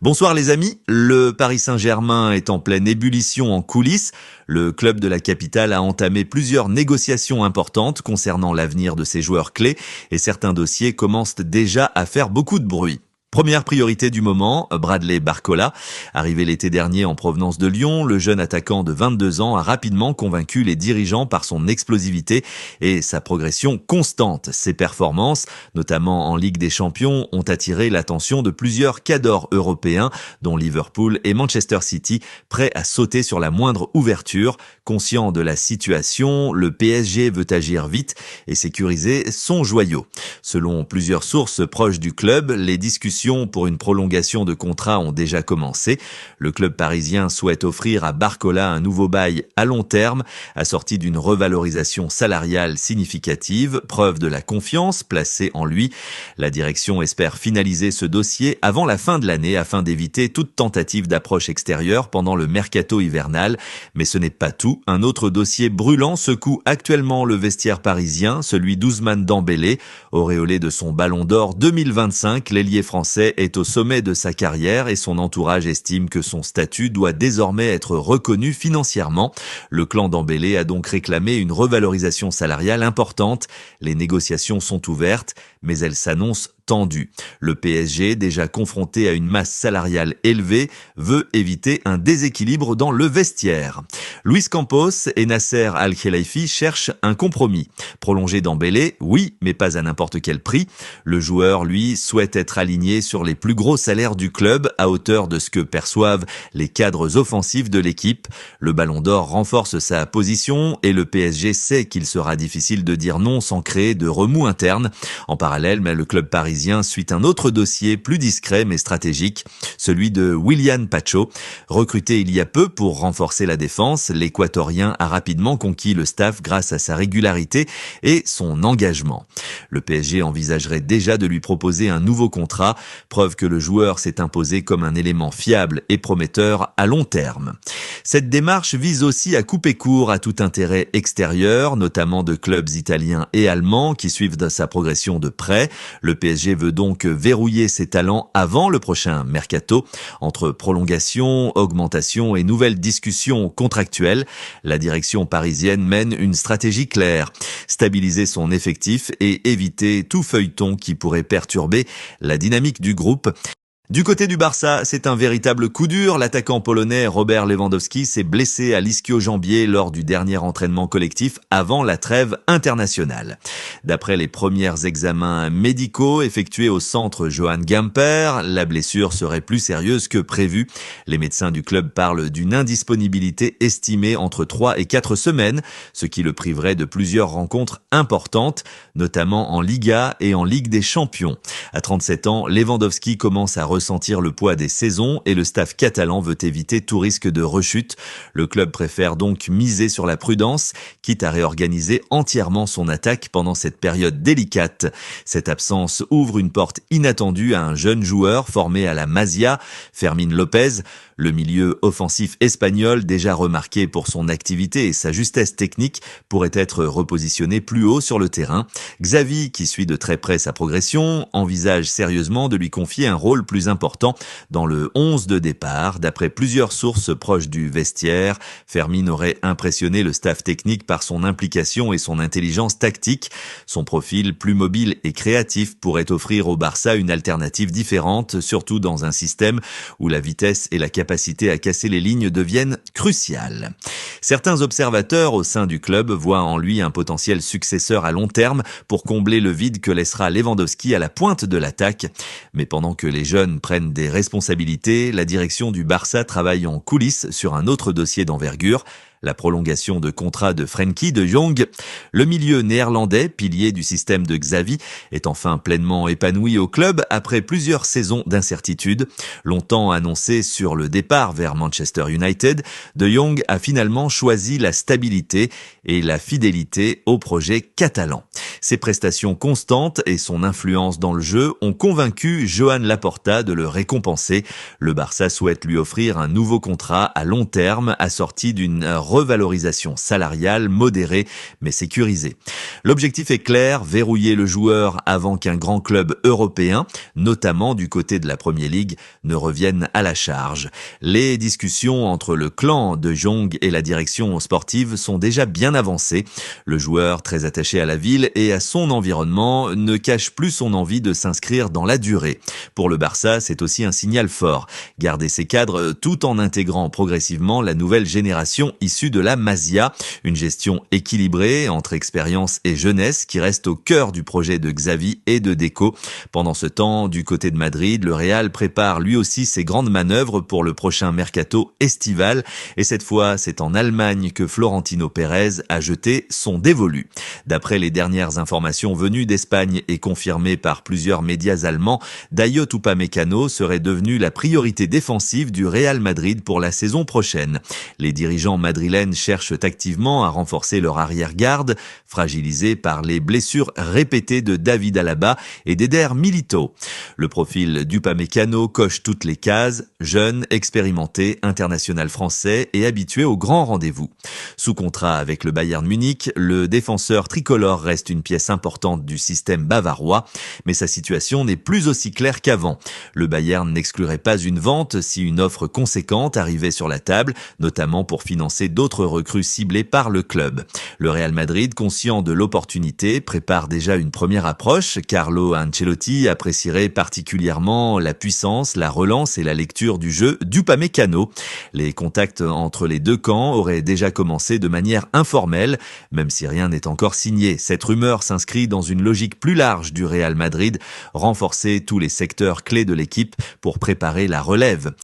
Bonsoir les amis, le Paris Saint-Germain est en pleine ébullition en coulisses. Le club de la capitale a entamé plusieurs négociations importantes concernant l'avenir de ses joueurs clés et certains dossiers commencent déjà à faire beaucoup de bruit. Première priorité du moment, Bradley Barcola. Arrivé l'été dernier en provenance de Lyon, le jeune attaquant de 22 ans a rapidement convaincu les dirigeants par son explosivité et sa progression constante. Ses performances, notamment en Ligue des Champions, ont attiré l'attention de plusieurs cadors européens, dont Liverpool et Manchester City, prêts à sauter sur la moindre ouverture. Conscient de la situation, le PSG veut agir vite et sécuriser son joyau. Selon plusieurs sources proches du club, les discussions pour une prolongation de contrat ont déjà commencé. Le club parisien souhaite offrir à Barcola un nouveau bail à long terme, assorti d'une revalorisation salariale significative, preuve de la confiance placée en lui. La direction espère finaliser ce dossier avant la fin de l'année afin d'éviter toute tentative d'approche extérieure pendant le mercato hivernal. Mais ce n'est pas tout. Un autre dossier brûlant secoue actuellement le vestiaire parisien, celui d'Ousmane Dembélé. Auréolé de son ballon d'or 2025, l'ailier français est au sommet de sa carrière et son entourage estime que son statut doit désormais être reconnu financièrement. Le clan Dembélé a donc réclamé une revalorisation salariale importante. Les négociations sont ouvertes, mais elles s'annoncent tendues. Le PSG, déjà confronté à une masse salariale élevée, veut éviter un déséquilibre dans le vestiaire. Luis Campos et Nasser Al-Khelaifi cherchent un compromis. Prolonger Dembélé, oui, mais pas à n'importe quel prix. Le joueur, lui, souhaite être aligné sur les plus gros salaires du club à hauteur de ce que perçoivent les cadres offensifs de l'équipe. Le Ballon d'Or renforce sa position et le PSG sait qu'il sera difficile de dire non sans créer de remous internes. En parallèle, le club parisien suit un autre dossier plus discret mais stratégique, celui de Willian Pacho. Recruté il y a peu pour renforcer la défense, l'Équatorien a rapidement conquis le staff grâce à sa régularité et son engagement. Le PSG envisagerait déjà de lui proposer un nouveau contrat, preuve que le joueur s'est imposé comme un élément fiable et prometteur à long terme. Cette démarche vise aussi à couper court à tout intérêt extérieur, notamment de clubs italiens et allemands qui suivent sa progression de près. Le PSG veut donc verrouiller ses talents avant le prochain mercato. Entre prolongation, augmentation et nouvelles discussions contractuelles, la direction parisienne mène une stratégie claire. Stabiliser son effectif et éviter tout feuilleton qui pourrait perturber la dynamique du groupe. Du côté du Barça, c'est un véritable coup dur. L'attaquant polonais Robert Lewandowski s'est blessé à l'ischio-jambier lors du dernier entraînement collectif avant la trêve internationale. D'après les premiers examens médicaux effectués au centre Johann Gamper, la blessure serait plus sérieuse que prévu. Les médecins du club parlent d'une indisponibilité estimée entre 3 et 4 semaines, ce qui le priverait de plusieurs rencontres importantes, notamment en Liga et en Ligue des Champions. À 37 ans, Lewandowski commence à ressentir le poids des saisons et le staff catalan veut éviter tout risque de rechute. Le club préfère donc miser sur la prudence, quitte à réorganiser entièrement son attaque pendant cette période délicate. Cette absence ouvre une porte inattendue à un jeune joueur formé à la Masia, Fermín López. Le milieu offensif espagnol, déjà remarqué pour son activité et sa justesse technique, pourrait être repositionné plus haut sur le terrain. Xavi, qui suit de très près sa progression, envisage sérieusement de lui confier un rôle plus important dans le 11 de départ. D'après plusieurs sources proches du vestiaire, Fermín aurait impressionné le staff technique par son implication et son intelligence tactique. Son profil plus mobile et créatif pourrait offrir au Barça une alternative différente, surtout dans un système où la vitesse et la capacité à casser les lignes deviennent cruciales. Certains observateurs au sein du club voient en lui un potentiel successeur à long terme pour combler le vide que laissera Lewandowski à la pointe de l'attaque. Mais pendant que les jeunes prennent des responsabilités, la direction du Barça travaille en coulisses sur un autre dossier d'envergure, la prolongation de contrat de Frenkie de Jong. Le milieu néerlandais, pilier du système de Xavi, est enfin pleinement épanoui au club après plusieurs saisons d'incertitude. Longtemps annoncé sur le départ vers Manchester United, de Jong a finalement choisi la stabilité et la fidélité au projet catalan. Ses prestations constantes et son influence dans le jeu ont convaincu Joan Laporta de le récompenser. Le Barça souhaite lui offrir un nouveau contrat à long terme assorti d'une revalorisation salariale modérée mais sécurisée. L'objectif est clair, verrouiller le joueur avant qu'un grand club européen, notamment du côté de la Premier League, ne revienne à la charge. Les discussions entre le clan de Jong et la direction sportive sont déjà bien avancées. Le joueur, très attaché à la ville et à son environnement, ne cache plus son envie de s'inscrire dans la durée. Pour le Barça, c'est aussi un signal fort. Garder ses cadres tout en intégrant progressivement la nouvelle génération issue de la Masia, une gestion équilibrée entre expérience et jeunesse qui reste au cœur du projet de Xavi et de Deco. Pendant ce temps, du côté de Madrid, le Real prépare lui aussi ses grandes manœuvres pour le prochain mercato estival et cette fois, c'est en Allemagne que Florentino Pérez a jeté son dévolu. D'après les dernières informations venues d'Espagne et confirmées par plusieurs médias allemands, Dayot Upamecano serait devenu la priorité défensive du Real Madrid pour la saison prochaine. Les dirigeants madrilènes cherchent activement à renforcer leur arrière-garde, fragilisé par les blessures répétées de David Alaba et d'Eder Milito. Le profil d'Upamecano coche toutes les cases, jeune, expérimenté, international français et habitué aux grands rendez-vous. Sous contrat avec le Bayern Munich, le défenseur tricolore reste une pièce importante du système bavarois, mais sa situation n'est plus aussi claire qu'avant. Le Bayern n'exclurait pas une vente si une offre conséquente arrivait sur la table, notamment pour financer d'autres recrues ciblées par le club. Le Real Madrid, conscient de l'opportunité, prépare déjà une première approche. Carlo Ancelotti apprécierait particulièrement la puissance, la relance et la lecture du jeu d'Upamecano. Les contacts entre les deux camps auraient déjà commencé de manière informelle, même si rien n'est encore signé. Cette rumeur s'inscrit dans une logique plus large du Real Madrid, renforcer tous les secteurs clés de l'équipe pour préparer la relève.